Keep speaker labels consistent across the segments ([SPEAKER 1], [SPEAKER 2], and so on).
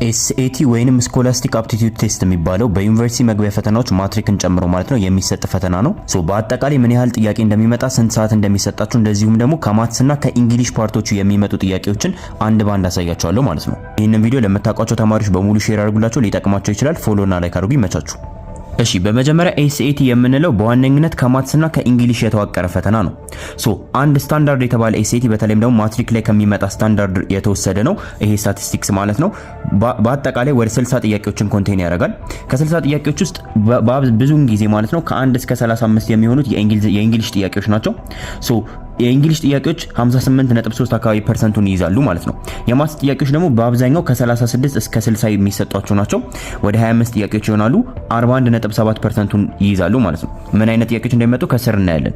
[SPEAKER 1] ኤስኤቲ ወይንም ስኮላስቲክ አፕቲቲዩድ ቴስት የሚባለው በዩኒቨርሲቲ መግቢያ ፈተናዎች ማትሪክን ጨምሮ ማለት ነው የሚሰጥ ፈተና ነው። በአጠቃላይ ምን ያህል ጥያቄ እንደሚመጣ፣ ስንት ሰዓት እንደሚሰጣችሁ፣ እንደዚሁም ደግሞ ከማትስና ከእንግሊሽ ፓርቶቹ የሚመጡ ጥያቄዎችን አንድ ባንድ አሳያችኋለሁ ማለት ነው። ይህንን ቪዲዮ ለምታውቋቸው ተማሪዎች በሙሉ ሼር አድርጉላቸው፣ ሊጠቅማቸው ይችላል። ፎሎ እና ላይክ አድርጉ። ይመቻችሁ። እሺ በመጀመሪያ ኤስኤቲ የምንለው በዋነኝነት ከማትስና ከእንግሊሽ የተዋቀረ ፈተና ነው። አንድ ስታንዳርድ የተባለ ኤስኤቲ በተለይም ደግሞ ማትሪክ ላይ ከሚመጣ ስታንዳርድ የተወሰደ ነው። ይሄ ስታቲስቲክስ ማለት ነው። በአጠቃላይ ወደ 60 ጥያቄዎችን ኮንቴን ያደርጋል። ከ60 ጥያቄዎች ውስጥ ብዙውን ጊዜ ማለት ነው ከ1 እስከ 35 የሚሆኑት የእንግሊሽ ጥያቄዎች ናቸው። የእንግሊሽ ጥያቄዎች 58.3 አካባቢ ፐርሰንቱን ይይዛሉ ማለት ነው። የማትስ ጥያቄዎች ደግሞ በአብዛኛው ከ36 እስከ 60 የሚሰጧቸው ናቸው። ወደ 25 ጥያቄዎች ይሆናሉ። 41.7% ይይዛሉ ማለት ነው። ምን አይነት ጥያቄዎች እንደሚመጡ ከስር እናያለን።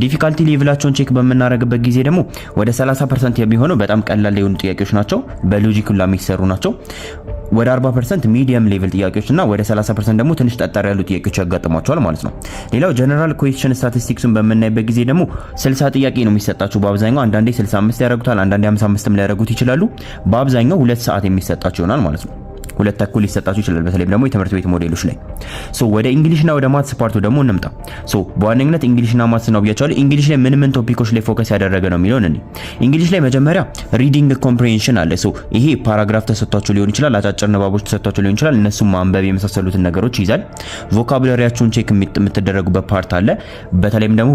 [SPEAKER 1] ዲፊካልቲ ሌቭላቸውን ቼክ በምናደርግበት ጊዜ ደግሞ ወደ 30% የሚሆነው በጣም ቀላል የሆኑ ጥያቄዎች ናቸው። በሎጂክ ሁላ የሚሰሩ ናቸው። ወደ 40% ሚዲየም ሌቭል ጥያቄዎች እና ወደ 30% ደግሞ ትንሽ ጠጠር ያሉ ጥያቄዎች ያጋጥሟቸዋል ማለት ነው። ሌላው ጀነራል ኩዌስችን ስታቲስቲክሱን በምናይበት ጊዜ ደግሞ 60 ጥያቄ ነው የሚሰጣቸው በአብዛኛው። አንዳንዴ 65 ያደርጉታል፣ አንዳንዴ 55ም ሊያደርጉት ይችላሉ። በአብዛኛው 2 ሰዓት የሚሰጣቸው ይሆናል ማለት ነው። 2 ተኩል ሊሰጣቸው ይችላል፣ በተለይም ደግሞ የትምህርት ቤት ሞዴሎች ላይ። ወደ እንግሊሽና ወደ ማትስ ፓርቱ ደግሞ እንምጣ። በዋነኝነት እንግሊሽና ማትስ ነው ብያቸዋለሁ። እንግሊሽ ላይ ምን ቶፒኮች ላይ ፎከስ ያደረገ ነው የሚለውን እኔ እንግሊሽ ላይ መጀመሪያ ሪዲንግ ኮምፕሬሄንሽን አለ። ይሄ ፓራግራፍ ተሰጥቷቸው ሊሆን ይችላል፣ አጫጭር ንባቦች ተሰጥቷቸው ሊሆን ይችላል። እነሱም ማንበብ የመሳሰሉትን ነገሮች ይይዛል። ቮካቡላሪያችሁን ቼክ የምትደረጉበት ፓርት አለ። በተለይም ደግሞ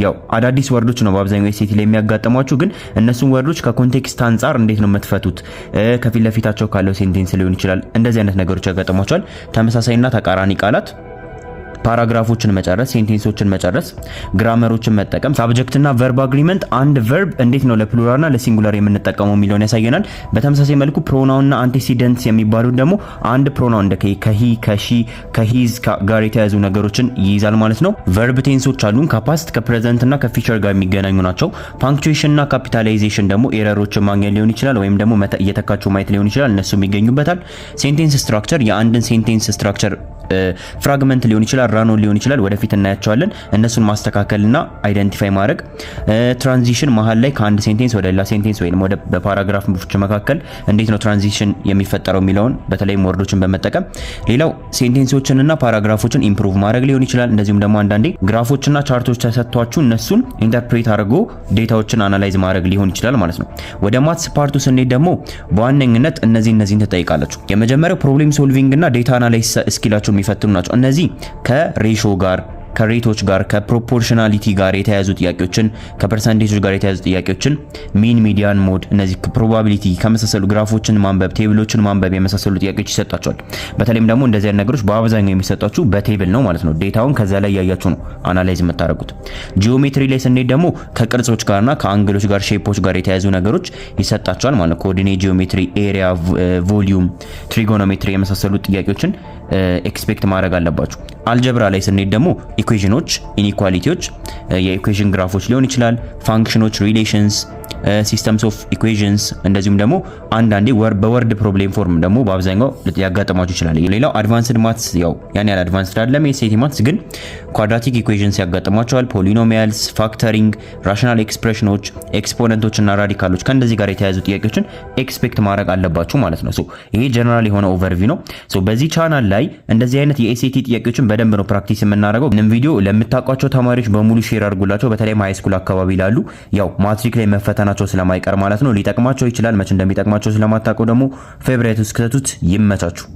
[SPEAKER 1] ያው አዳዲስ ወርዶች ነው በአብዛኛው ኤስኤቲ ላይ የሚያጋጥሟችሁ፣ ግን እነሱን ወርዶች ከኮንቴክስት አንፃር እንዴት ነው የምትፈቱት፣ ከፊት ለፊታቸው ካለው ሴንቴንስ ሊሆን ይችላል። እንደዚህ አይነት ነገሮች ያጋጥሟቸዋል። ተመሳሳይና ተቃራኒ ቃላት፣ ፓራግራፎችን መጨረስ፣ ሴንቴንሶችን መጨረስ፣ ግራመሮችን መጠቀም፣ ሳብጀክትና ቨርብ አግሪመንት አንድ ቨርብ እንዴት ነው ለፕሉራልና ለሲንጉላር የምንጠቀመው የሚለውን ያሳየናል። በተመሳሳይ መልኩ ፕሮናውንና አንቴሲደንትስ የሚባሉት ደግሞ አንድ ፕሮናውን እንደ ከሂ፣ ከሺ፣ ከሂዝ ጋር የተያዙ ነገሮችን ይይዛል ማለት ነው። ቨርብ ቴንሶች አሉን። ከፓስት ከፕሬዘንትና ከፊቸር ጋር የሚገናኙ ናቸው። ፓንክቹዌሽንና ካፒታላይዜሽን ደግሞ ኤረሮችን ማግኘት ሊሆን ይችላል፣ ወይም ደግሞ እየተካቸው ማየት ሊሆን ይችላል። እነሱም ይገኙበታል። ሴንቴንስ ስትራክቸር የአንድን ሴንቴንስ ስትራክቸር ፍራግመንት ሊሆን ይችላል፣ ራኖን ሊሆን ይችላል። ወደፊት እናያቸዋለን። እነሱን ማስተካከልና አይደንቲፋይ ማድረግ። ትራንዚሽን መሀል ላይ ከአንድ ሴንቴንስ ወደ ሌላ ሴንቴንስ ወይም ወደ በፓራግራፎች መካከል እንዴት ነው ትራንዚሽን የሚፈጠረው የሚለውን በተለይም ወርዶችን በመጠቀም። ሌላው ሴንቴንሶችንና ፓራግራፎችን ኢምፕሩቭ ማድረግ ሊሆን ይችላል። እንደዚሁም ደግሞ አንዳንዴ ግራፎችና ቻርቶች ተሰጥቷችሁ እነሱን ኢንተርፕሬት አድርጎ ዴታዎችን አናላይዝ ማድረግ ሊሆን ይችላል ማለት ነው። ወደ ማትስ ፓርቱ ስንሄድ ደግሞ በዋነኝነት እነዚህን ትጠይቃላችሁ። የመጀመሪያው ፕሮብሌም ሶልቪንግ እና ዴታ አናላይዝ ስኪላችሁ የሚፈትኑ ናቸው። እነዚህ ከሬሾ ጋር፣ ከሬቶች ጋር፣ ከፕሮፖርሽናሊቲ ጋር የተያዙ ጥያቄዎችን፣ ከፐርሰንቴጆች ጋር የተያዙ ጥያቄዎችን፣ ሚን፣ ሚዲያን፣ ሞድ፣ እነዚህ ፕሮባቢሊቲ ከመሳሰሉ ግራፎችን ማንበብ፣ ቴብሎችን ማንበብ የመሳሰሉ ጥያቄዎች ይሰጣቸዋል። በተለይም ደግሞ እንደዚህ አይነት ነገሮች በአብዛኛው የሚሰጣችሁ በቴብል ነው ማለት ነው። ዴታውን ከዛ ላይ ያያችሁ ነው አናላይዝ የምታደርጉት። ጂኦሜትሪ ላይ ስንሄድ ደግሞ ከቅርጾች ጋርና ከአንግሎች ጋር፣ ሼፖች ጋር የተያዙ ነገሮች ይሰጣቸዋል ማለት ነው። ኮኦርዲኔት ጂኦሜትሪ፣ ኤሪያ፣ ቮሊዩም፣ ትሪጎኖሜትሪ የመሳሰሉ ጥያቄዎችን ኤክስፔክት ማድረግ አለባችሁ። አልጀብራ ላይ ስንሄድ ደግሞ ኢኩዌሽኖች፣ ኢኒኳሊቲዎች፣ የኢኩዌሽን ግራፎች ሊሆን ይችላል፣ ፋንክሽኖች፣ ሪሌሽንስ፣ ሲስተምስ ኦፍ ኢኩዌሽንስ፣ እንደዚሁም ደግሞ አንዳንዴ በወርድ ፕሮብሌም ፎርም ደግሞ በአብዛኛው ሊያጋጥማችሁ ይችላል። ሌላው አድቫንስድ ማትስ ያው ያን ያህል አድቫንስድ አይደለም ኤስኤቲ ማትስ፣ ግን ኳድራቲክ ኢኩዌሽንስ ያጋጥሟቸዋል። ፖሊኖሚያልስ፣ ፋክተሪንግ፣ ራሽናል ኤክስፕሬሽኖች፣ ኤክስፖነንቶች እና ራዲካሎች ከእንደዚህ ጋር የተያዙ ጥያቄዎችን ኤክስፔክት ማድረግ አለባችሁ ማለት ነው። ይሄ ጀነራል የሆነ ኦቨርቪው ነው። በዚህ ቻናል ላይ እንደዚህ አይነት የኤስኤቲ ጥያቄዎችን በደንብ ነው ፕራክቲስ የምናደርገው። ምንም ቪዲዮ ለምታውቋቸው ተማሪዎች በሙሉ ሼር አድርጉላቸው። በተለይም ሃይ ስኩል አካባቢ ላሉ ያው ማትሪክ ላይ መፈተናቸው ስለማይቀር ማለት ነው ሊጠቅማቸው ይችላል። መቼ እንደሚጠቅማቸው ስለማታውቁ ደግሞ ፌቨራይት ውስጥ ከተቱት። ይመቻችሁ።